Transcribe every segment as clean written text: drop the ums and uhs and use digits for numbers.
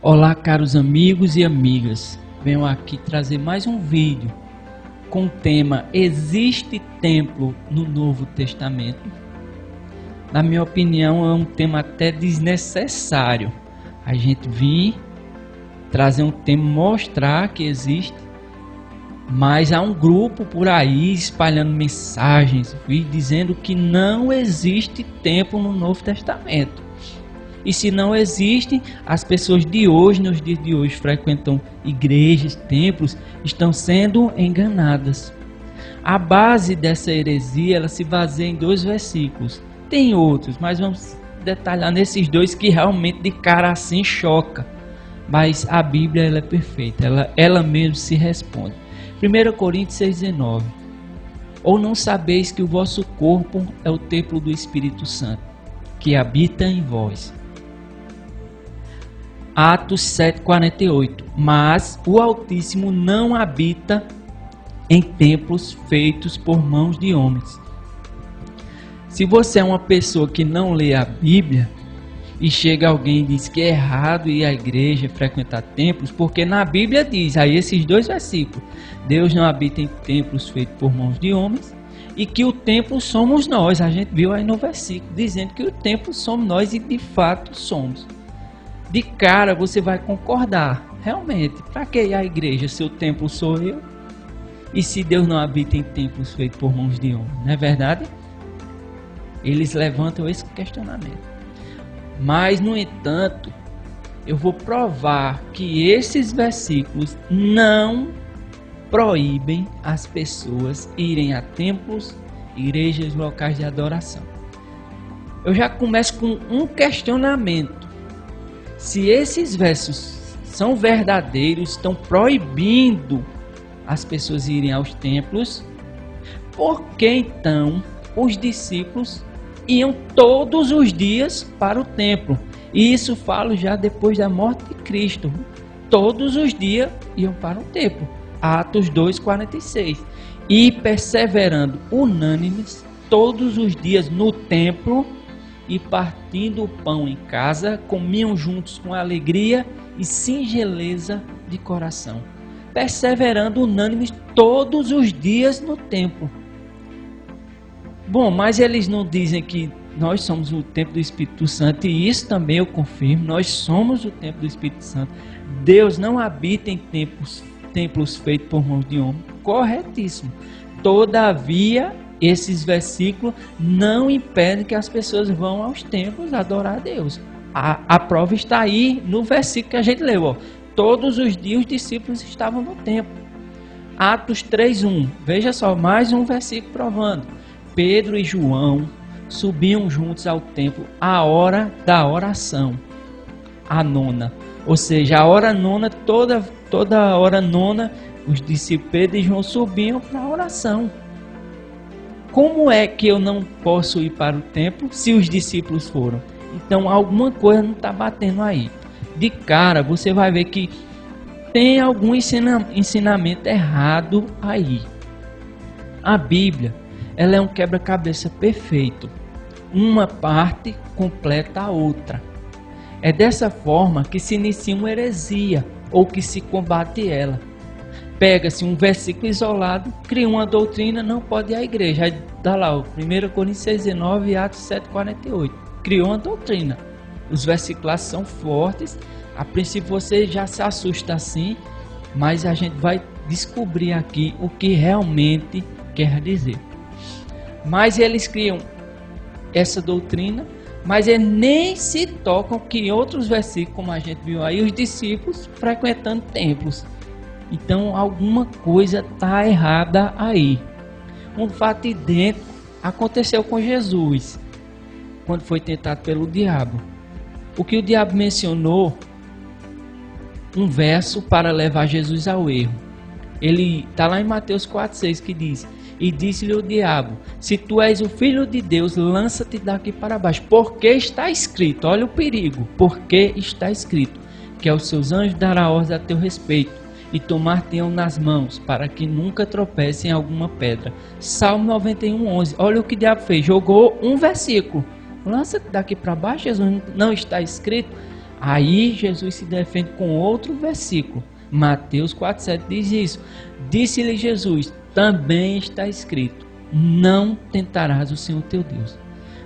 Olá, caros amigos e amigas. Venho aqui trazer mais um vídeo com o tema: existe templo no Novo Testamento? Na minha opinião, é um tema até desnecessário a gente vir trazer um tema, mostrar que existe, mas há um grupo por aí espalhando mensagens e dizendo que não existe templo no Novo Testamento. E se não existe, as pessoas de hoje, nos dias de hoje, frequentam igrejas, templos, estão sendo enganadas. A base dessa heresia, ela se baseia em 2 versículos. Tem outros, mas vamos detalhar nesses 2 que realmente de cara assim choca. Mas a Bíblia, ela é perfeita, ela mesmo se responde. 1 Coríntios 6,19. Ou não sabeis que o vosso corpo é o templo do Espírito Santo, que habita em vós. Atos 7,48. Mas o Altíssimo não habita em templos feitos por mãos de homens. Se você é uma pessoa que não lê a Bíblia e chega alguém e diz que é errado ir à igreja, frequentar templos, porque na Bíblia diz, aí esses 2 versículos, Deus não habita em templos feitos por mãos de homens, e que o templo somos nós. A gente viu aí no versículo dizendo que o templo somos nós, e de fato somos. De cara você vai concordar, realmente, para que ir à igreja se o templo sou eu? E se Deus não habita em templos feitos por mãos de homens, não é verdade? Eles levantam esse questionamento. Mas, no entanto, eu vou provar que esses versículos não proíbem as pessoas irem a templos, igrejas, locais de adoração. Eu já começo com um questionamento. Se esses versos são verdadeiros, estão proibindo as pessoas irem aos templos, por que então os discípulos iam todos os dias para o templo? E isso falo já depois da morte de Cristo. Todos os dias iam para o templo. Atos 2,46. E perseverando unânimes todos os dias no templo, e partindo o pão em casa, comiam juntos com alegria e singeleza de coração. Perseverando unânimes todos os dias no templo. Bom, mas eles não dizem que nós somos o templo do Espírito Santo, e isso também eu confirmo, nós somos o templo do Espírito Santo. Deus não habita em templos feitos por mãos de homem. Corretíssimo. Todavia, esses versículos não impedem que as pessoas vão aos templos adorar a Deus. A prova está aí no versículo que a gente leu. Ó. Todos os dias os discípulos estavam no templo. Atos 3,1. Veja só, mais um versículo provando. Pedro e João subiam juntos ao templo à hora da oração, a nona. Ou seja, a hora nona, toda hora nona, os discípulos Pedro e João subiam para a oração. Como é que eu não posso ir para o templo se os discípulos foram? Então alguma coisa não está batendo aí. De cara você vai ver que tem algum ensinamento errado aí. A Bíblia, ela é um quebra-cabeça perfeito. Uma parte completa a outra. É dessa forma que se inicia uma heresia, ou que se combate ela. Pega-se um versículo isolado, cria uma doutrina, não pode ir à igreja. Aí dá lá, 1 Coríntios 6,19 e Atos 7,48. Criou uma doutrina. Os versículos são fortes. A princípio você já se assusta assim, mas a gente vai descobrir aqui o que realmente quer dizer. Mas eles criam essa doutrina, mas eles nem se tocam que em outros versículos, como a gente viu aí, os discípulos frequentando templos. Então alguma coisa está errada aí. Um fato idêntico aconteceu com Jesus, quando foi tentado pelo diabo. O que o diabo mencionou, um verso para levar Jesus ao erro. Ele está lá em Mateus 4,6 que diz: e disse-lhe o diabo, se tu és o filho de Deus, lança-te daqui para baixo, porque está escrito, olha o perigo, porque está escrito, que aos seus anjos dará ordem a teu respeito, e tomar-te-ão nas mãos, para que nunca tropece em alguma pedra. Salmo 91:11. Olha o que o diabo fez, jogou um versículo. Lança-te daqui para baixo, Jesus, não está escrito. Aí Jesus se defende com outro versículo. Mateus 4,7 diz isso. Disse-lhe Jesus, também está escrito, não tentarás o Senhor teu Deus.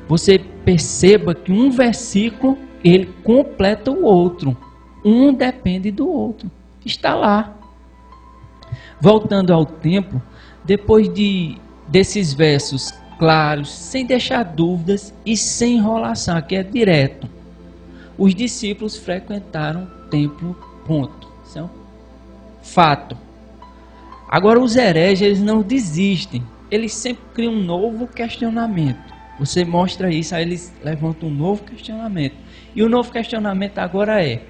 Você perceba que um versículo, ele completa o outro. Um depende do outro. Está lá. Voltando ao templo, depois desses versos claros, sem deixar dúvidas e sem enrolação, aqui é direto. Os discípulos frequentaram o templo, ponto. Isso é um fato. Agora os hereges, eles não desistem. Eles sempre criam um novo questionamento. Você mostra isso, aí eles levantam um novo questionamento. E o novo questionamento agora é: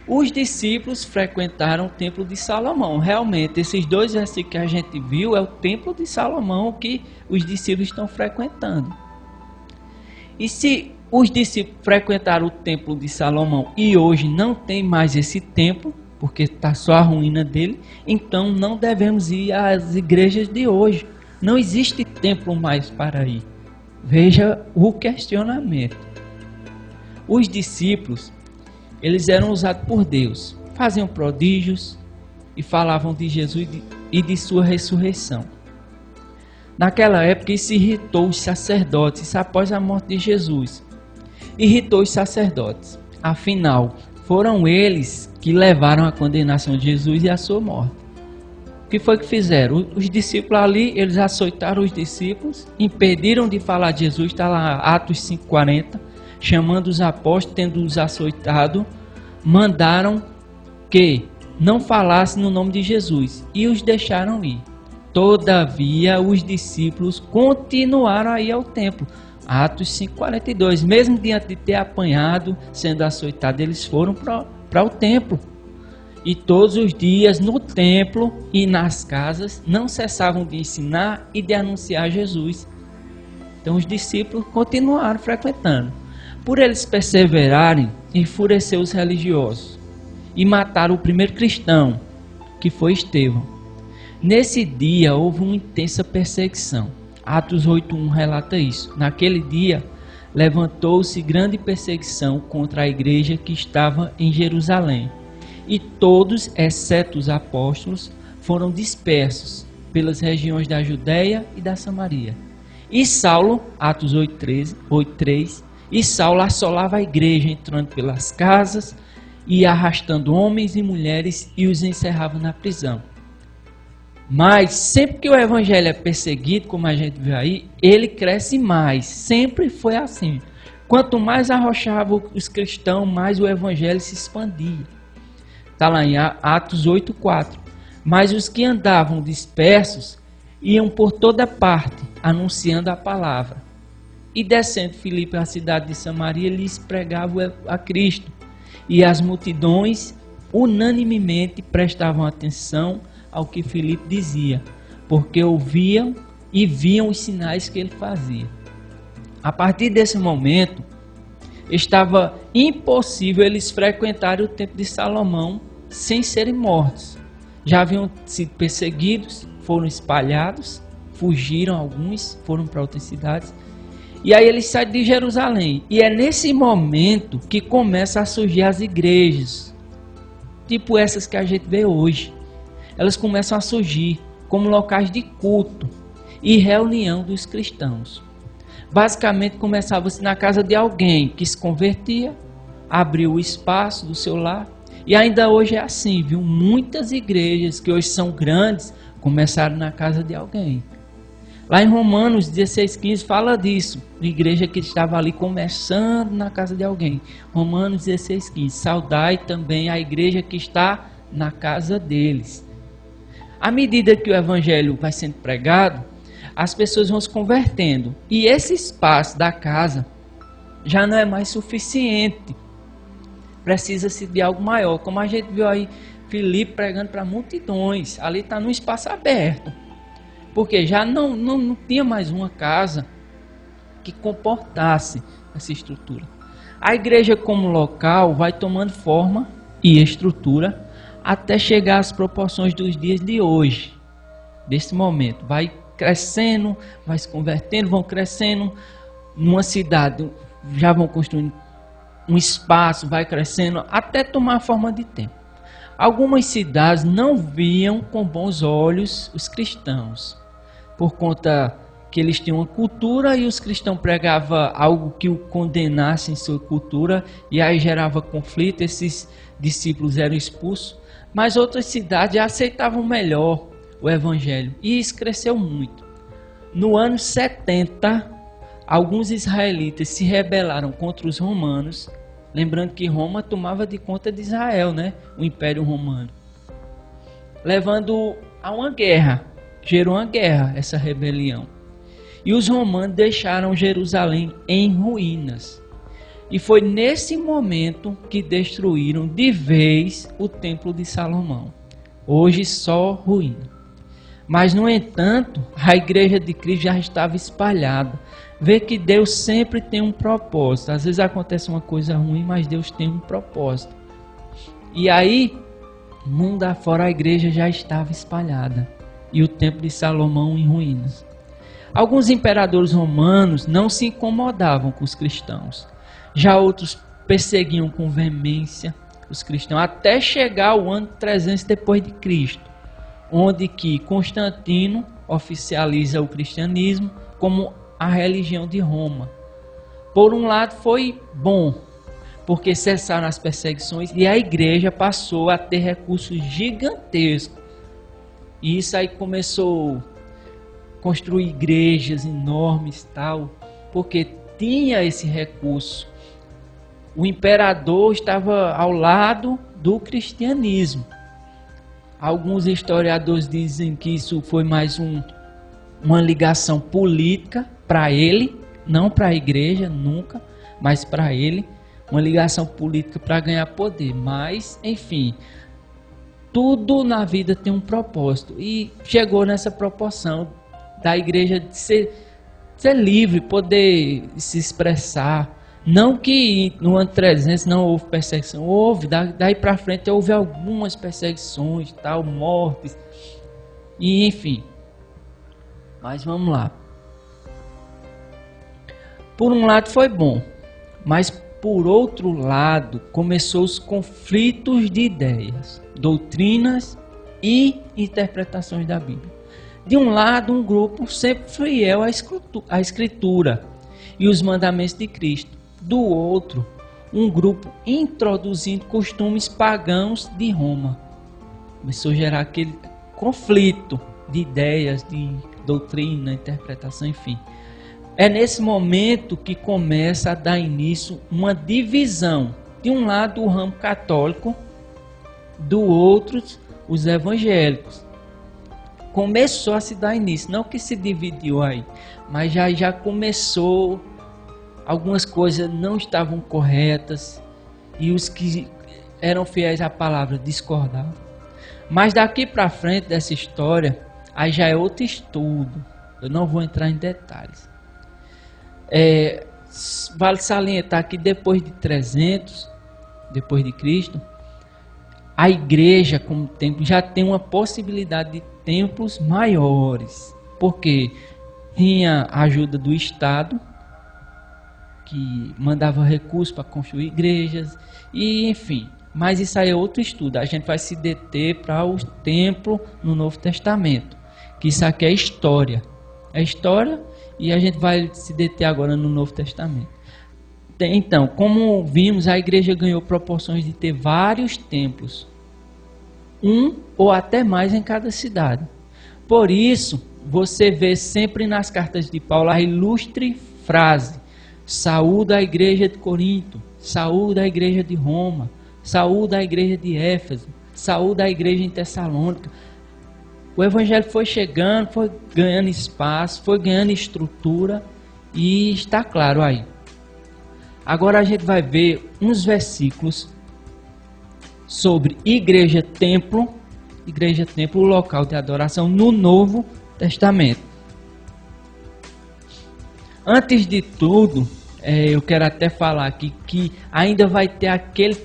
os discípulos frequentaram o templo de Salomão. Realmente, esses dois versículos que a gente viu é o templo de Salomão que os discípulos estão frequentando. E se os discípulos frequentaram o templo de Salomão e hoje não tem mais esse templo, porque está só a ruína dele, então não devemos ir às igrejas de hoje. Não existe templo mais para ir. Veja o questionamento. Os discípulos, eles eram usados por Deus, faziam prodígios e falavam de Jesus e de sua ressurreição. Naquela época isso irritou os sacerdotes, isso após a morte de Jesus. Irritou os sacerdotes. Afinal, foram eles que levaram a condenação de Jesus e a sua morte. O que foi que fizeram? Os discípulos ali, eles açoitaram os discípulos, impediram de falar de Jesus, está lá Atos 5,40, chamando os apóstolos, tendo-os açoitado, mandaram que não falassem no nome de Jesus e os deixaram ir. Todavia, os discípulos continuaram a ir ao templo. Atos 5,42, mesmo diante de ter apanhado, sendo açoitado, eles foram para o templo. E todos os dias no templo e nas casas não cessavam de ensinar e de anunciar Jesus. Então os discípulos continuaram frequentando. Por eles perseverarem, enfureceu os religiosos e mataram o primeiro cristão, que foi Estevão. Nesse dia houve uma intensa perseguição. Atos 8:1 relata isso. Naquele dia levantou-se grande perseguição contra a igreja que estava em Jerusalém. E todos, exceto os apóstolos, foram dispersos pelas regiões da Judéia e da Samaria. E Saulo, Atos 8:3, e Saulo assolava a igreja, entrando pelas casas e arrastando homens e mulheres e os encerrava na prisão. Mas sempre que o evangelho é perseguido, como a gente vê aí, ele cresce mais. Sempre foi assim. Quanto mais arrochavam os cristãos, mais o evangelho se expandia. Está lá em Atos 8:4. Mas os que andavam dispersos iam por toda parte, anunciando a palavra. E descendo Filipe à cidade de Samaria, lhes pregava a Cristo. E as multidões unanimemente prestavam atenção ao que Filipe dizia, porque ouviam e viam os sinais que ele fazia. A partir desse momento, estava impossível eles frequentarem o templo de Salomão sem serem mortos. Já haviam sido perseguidos, foram espalhados, fugiram alguns, foram para outras cidades. E aí eles saem de Jerusalém. E é nesse momento que começam a surgir as igrejas, tipo essas que a gente vê hoje. Elas começam a surgir como locais de culto e reunião dos cristãos. Basicamente começava-se na casa de alguém que se convertia, abriu o espaço do seu lar. E ainda hoje é assim, viu? Muitas igrejas que hoje são grandes começaram na casa de alguém. Lá em Romanos 16:15 fala disso. A igreja que estava ali começando na casa de alguém. Romanos 16:15. Saudai também a igreja que está na casa deles. À medida que o evangelho vai sendo pregado, as pessoas vão se convertendo. E esse espaço da casa já não é mais suficiente. Precisa-se de algo maior. Como a gente viu aí, Filipe pregando para multidões. Ali está num espaço aberto. Porque já não tinha mais uma casa que comportasse essa estrutura. A igreja como local vai tomando forma e estrutura até chegar às proporções dos dias de hoje. Desse momento. Vai crescendo, vai se convertendo, vão crescendo. Numa cidade já vão construindo um espaço, vai crescendo até tomar forma de templo. Algumas cidades não viam com bons olhos os cristãos, por conta que eles tinham uma cultura e os cristãos pregavam algo que o condenasse em sua cultura, e aí gerava conflito, esses discípulos eram expulsos. Mas outras cidades já aceitavam melhor o evangelho, e isso cresceu muito. No ano 70, alguns israelitas se rebelaram contra os romanos, lembrando que Roma tomava de conta de Israel, né? O Império Romano, levando a uma guerra, gerou uma guerra essa rebelião. E os romanos deixaram Jerusalém em ruínas. E foi nesse momento que destruíram de vez o Templo de Salomão. Hoje só ruína. Mas, no entanto, a Igreja de Cristo já estava espalhada. Vê que Deus sempre tem um propósito. Às vezes acontece uma coisa ruim, mas Deus tem um propósito. E aí, mundo afora, a igreja já estava espalhada. E o Templo de Salomão em ruínas. Alguns imperadores romanos não se incomodavam com os cristãos. Já outros perseguiam com veemência os cristãos, até chegar ao ano 300 depois de Cristo, onde que Constantino oficializa o cristianismo como a religião de Roma. Por um lado foi bom, porque cessaram as perseguições e a igreja passou a ter recursos gigantescos. E isso aí começou construir igrejas enormes, tal, porque tinha esse recurso. O imperador estava ao lado do cristianismo. Alguns historiadores dizem que isso foi mais uma ligação política para ele, não para a igreja, nunca, mas para ele, uma ligação política para ganhar poder. Mas, enfim, tudo na vida tem um propósito, e chegou nessa proporção da igreja de ser livre, poder se expressar. Não que no ano 300 não houve perseguição, houve, daí para frente houve algumas perseguições, tal, mortes, e enfim. Mas vamos lá. Por um lado foi bom, mas por outro lado começou os conflitos de ideias, doutrinas e interpretações da Bíblia. De um lado, um grupo sempre fiel à Escritura e os mandamentos de Cristo. Do outro, um grupo introduzindo costumes pagãos de Roma. Começou a gerar aquele conflito de ideias, de doutrina, interpretação, enfim. É nesse momento que começa a dar início uma divisão. De um lado, o ramo católico, do outro, os evangélicos. Começou a se dar início, não que se dividiu aí, mas já começou, algumas coisas não estavam corretas e os que eram fiéis à palavra discordavam. Mas daqui para frente dessa história, aí já é outro estudo, eu não vou entrar em detalhes. Vale salientar que depois de 300, depois de Cristo, a igreja como templo já tem uma possibilidade de templos maiores, porque tinha a ajuda do Estado, que mandava recursos para construir igrejas, e enfim, mas isso aí é outro estudo. A gente vai se deter para o templo no Novo Testamento, que isso aqui é história, e a gente vai se deter agora no Novo Testamento. Então, como vimos, a igreja ganhou proporções de ter vários templos, um ou até mais em cada cidade. Por isso, você vê sempre nas cartas de Paulo a ilustre frase: saúde a igreja de Corinto, saúde a igreja de Roma, saúde a igreja de Éfeso, saúde a igreja em Tessalônica. O evangelho foi chegando, foi ganhando espaço, foi ganhando estrutura, e está claro aí. Agora a gente vai ver uns versículos sobre igreja-templo, o local de adoração no Novo Testamento. Antes de tudo, eu quero até falar aqui que ainda vai ter aquele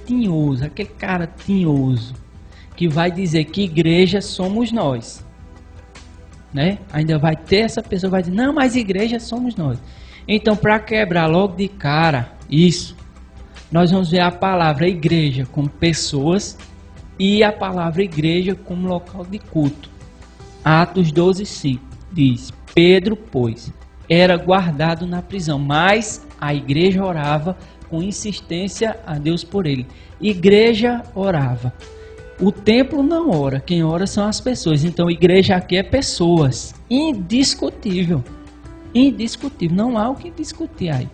cara tinhoso, que vai dizer que igreja somos nós, né? Ainda vai ter essa pessoa que vai dizer, não, mas igreja somos nós. Então, para quebrar logo de cara isso, nós vamos ver a palavra igreja como pessoas e a palavra igreja como local de culto. Atos 12:5 diz: Pedro, pois, era guardado na prisão, mas a igreja orava com insistência a Deus por ele. Igreja orava. O templo não ora, quem ora são as pessoas. Então, igreja aqui é pessoas. Indiscutível. Indiscutível. Não há o que discutir aí.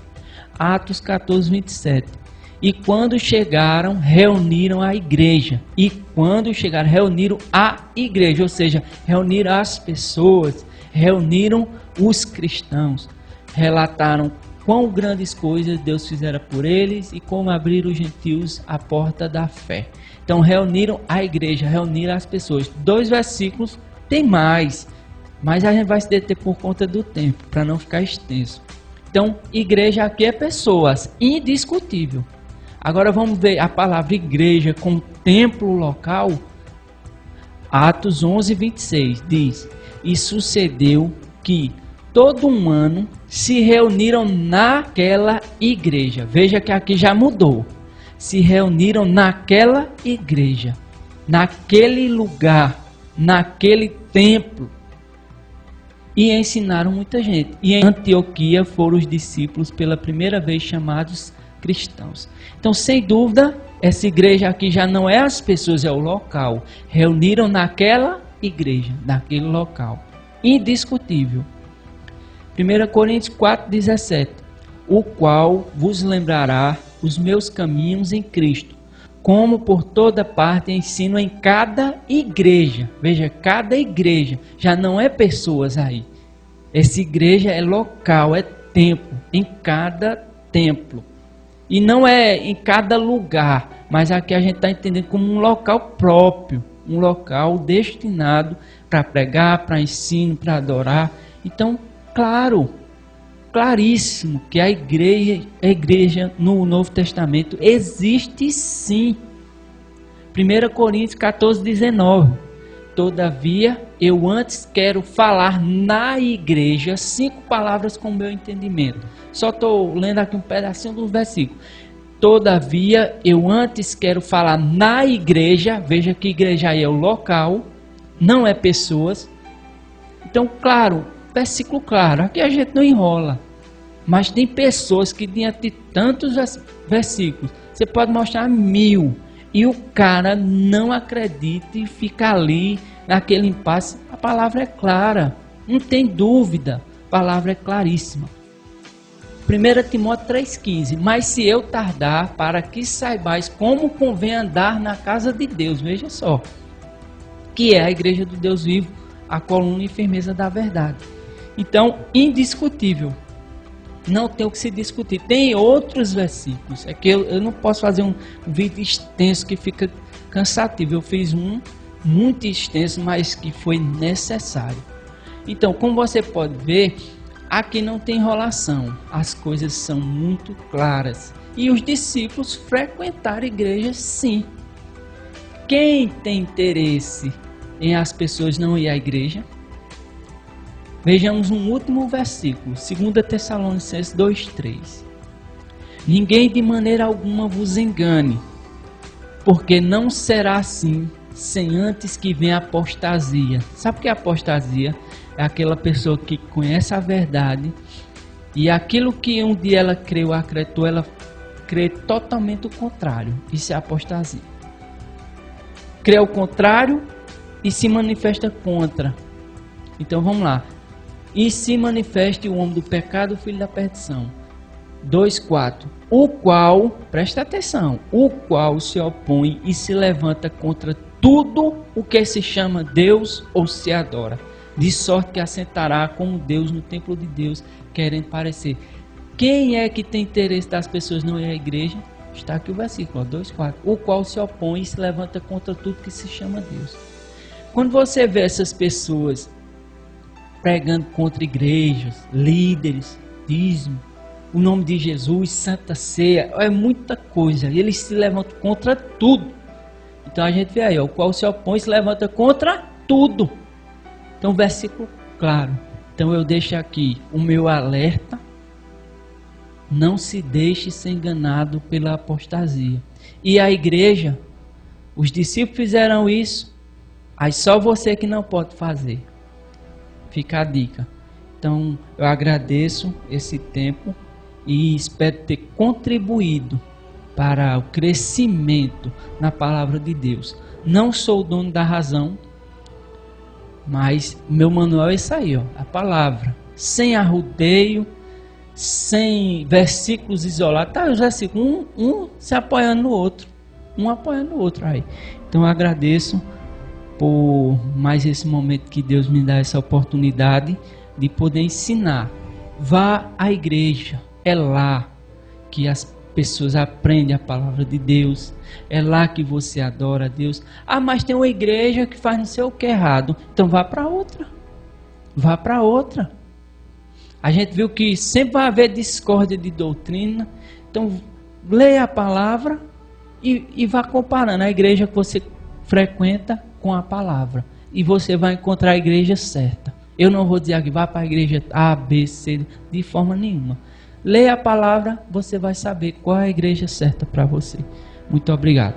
Atos 14:27. E quando chegaram, reuniram a igreja. E quando chegaram, reuniram a igreja. Ou seja, reuniram as pessoas, reuniram os cristãos. Relataram quão grandes coisas Deus fizera por eles e como abriram os gentios a porta da fé. Então reuniram a igreja, reuniram as pessoas. 2 versículos, tem mais, mas a gente vai se deter por conta do tempo, para não ficar extenso. Então, igreja aqui é pessoas, indiscutível. Agora vamos ver a palavra igreja com templo local. Atos 11:26 diz: E sucedeu que todo um ano se reuniram naquela igreja. Veja que aqui já mudou. Se reuniram naquela igreja, naquele lugar, naquele templo. E ensinaram muita gente. E em Antioquia foram os discípulos pela primeira vez chamados cristãos. Então, sem dúvida, essa igreja aqui já não é as pessoas, é o local. Reuniram naquela igreja, naquele local. Indiscutível. 1 Coríntios 4:17, o qual vos lembrará os meus caminhos em Cristo, como por toda parte ensino em cada igreja. Veja, cada igreja, já não é pessoas aí. Essa igreja é local, é templo, em cada templo. E não é em cada lugar, mas aqui a gente está entendendo como um local próprio, um local destinado para pregar, para ensino, para adorar. Então, claro, claríssimo que a igreja no Novo Testamento existe sim. 1 Coríntios 14:19. Todavia, eu antes quero falar na igreja 5 palavras com o meu entendimento. Só estou lendo aqui um pedacinho do versículo. Todavia, eu antes quero falar na igreja. Veja que igreja aí é o local, não é pessoas. Então, claro, versículo claro, aqui a gente não enrola. Mas tem pessoas que diante de tantos versículos, você pode mostrar 1000 e o cara não acredita e fica ali naquele impasse. A palavra é clara, não tem dúvida, a palavra é claríssima. 1 Timóteo 3,15, mas se eu tardar, para que saibais como convém andar na casa de Deus, veja só, que é a igreja do Deus vivo, a coluna e firmeza da verdade. Então, indiscutível. Não tem o que se discutir. Tem outros versículos. É que eu não posso fazer um vídeo extenso que fica cansativo. Eu fiz um muito extenso, mas que foi necessário. Então, como você pode ver, aqui não tem enrolação. As coisas são muito claras. E os discípulos frequentaram a igreja, sim. Quem tem interesse em as pessoas não ir à igreja? Vejamos um último versículo, 2 Tessalonicenses 2,3. Ninguém de maneira alguma vos engane, porque não será assim, sem antes que venha a apostasia. Sabe o que é apostasia? É aquela pessoa que conhece a verdade e aquilo que um dia ela creu, acreditou, ela crê totalmente o contrário. Isso é apostasia. Crê o contrário e se manifesta contra. Então vamos lá. E se manifeste o homem do pecado, o filho da perdição. 2,4. O qual, presta atenção, o qual se opõe e se levanta contra tudo o que se chama Deus ou se adora, de sorte que assentará como Deus no templo de Deus, querendo parecer. Quem é que tem interesse das pessoas não ir à igreja? Está aqui o versículo 2,4. O qual se opõe e se levanta contra tudo que se chama Deus. Quando você vê essas pessoas pregando contra igrejas, líderes, dízimo, o nome de Jesus, Santa Ceia, é muita coisa. E eles se levantam contra tudo. Então a gente vê aí, o qual se opõe se levanta contra tudo. Então versículo claro. Então eu deixo aqui o meu alerta, Não se deixe ser enganado pela apostasia. E a igreja, os discípulos fizeram isso, aí só você que não pode fazer. Fica a dica. Então, eu agradeço esse tempo e espero ter contribuído para o crescimento na palavra de Deus. Não sou o dono da razão, mas meu manual é isso aí, ó, a palavra. Sem arrudeio, sem versículos isolados. Tá, os versículos, um se apoiando no outro. Um apoiando o outro aí. Então eu agradeço por mais esse momento que Deus me dá essa oportunidade de poder ensinar. Vá à igreja. É lá que as pessoas aprendem a palavra de Deus. É lá que você adora a Deus. Ah, mas tem uma igreja que faz não sei o que errado. Então vá para outra. Vá para outra. A gente viu que sempre vai haver discórdia de doutrina. Então leia a palavra e vá comparando a igreja que você frequenta com a palavra. E você vai encontrar a igreja certa. Eu não vou dizer que vá para a igreja A, B, C, de forma nenhuma. Leia a palavra, você vai saber qual é a igreja certa para você. Muito obrigado.